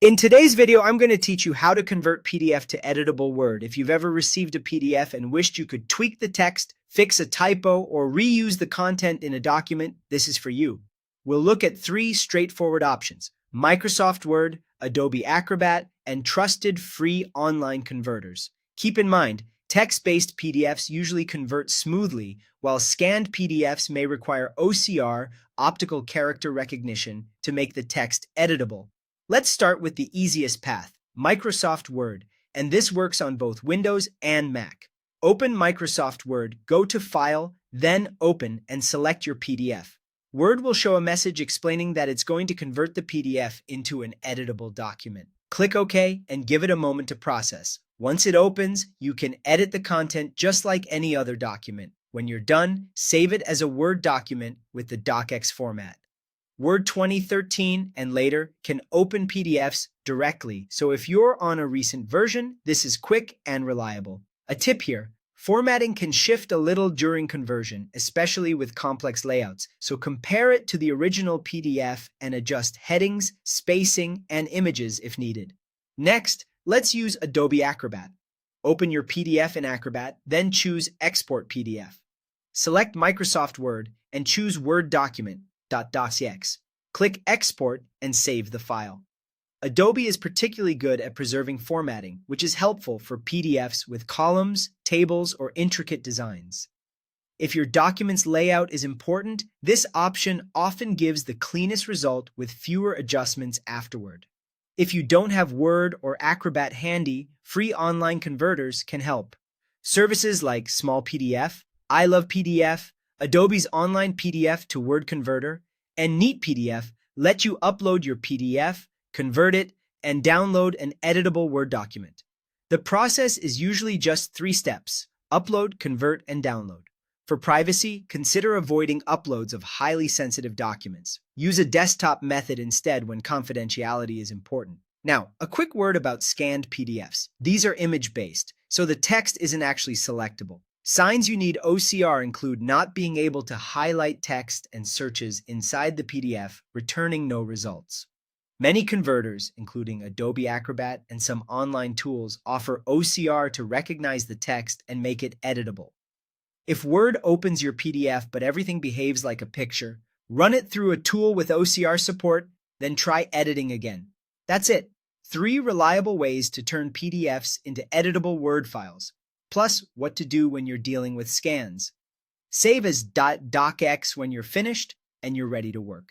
In today's video, I'm going to teach you how to convert PDF to editable Word. If you've ever received a PDF and wished you could tweak the text, fix a typo, or reuse the content in a document, this is for you. We'll look at three straightforward options: Microsoft Word, Adobe Acrobat, and trusted free online converters. Keep in mind, text-based PDFs usually convert smoothly, while scanned PDFs may require OCR, optical character recognition, to make the text editable. Let's start with the easiest path, Microsoft Word, and this works on both Windows and Mac. Open Microsoft Word, go to File, then Open, and select your PDF. Word will show a message explaining that it's going to convert the PDF into an editable document. Click OK and give it a moment to process. Once it opens, you can edit the content just like any other document. When you're done, save it as a Word document with the docx format. Word 2013 and later can open PDFs directly, so if you're on a recent version, this is quick and reliable. A tip here: formatting can shift a little during conversion, especially with complex layouts, so compare it to the original PDF and adjust headings, spacing, and images if needed. Next, let's use Adobe Acrobat. Open your PDF in Acrobat, then choose Export PDF. Select Microsoft Word and choose Word Document. .docx. Click Export and save the file. Adobe is particularly good at preserving formatting, which is helpful for PDFs with columns, tables, or intricate designs. If your document's layout is important, this option often gives the cleanest result with fewer adjustments afterward. If you don't have Word or Acrobat handy, free online converters can help. Services like Small PDF, I Love PDF, Adobe's online PDF to Word converter, and Neat PDF let you upload your PDF, convert it, and download an editable Word document. The process is usually just 3 steps: upload, convert, and download. For privacy, consider avoiding uploads of highly sensitive documents. Use a desktop method instead when confidentiality is important. Now, a quick word about scanned PDFs. These are image-based, so the text isn't actually selectable. Signs you need OCR include not being able to highlight text and searches inside the PDF, returning no results. Many converters, including Adobe Acrobat and some online tools, offer OCR to recognize the text and make it editable. If Word opens your PDF but everything behaves like a picture, run it through a tool with OCR support, then try editing again. That's it. 3 reliable ways to turn PDFs into editable Word files. Plus, what to do when you're dealing with scans. Save as .docx when you're finished and you're ready to work.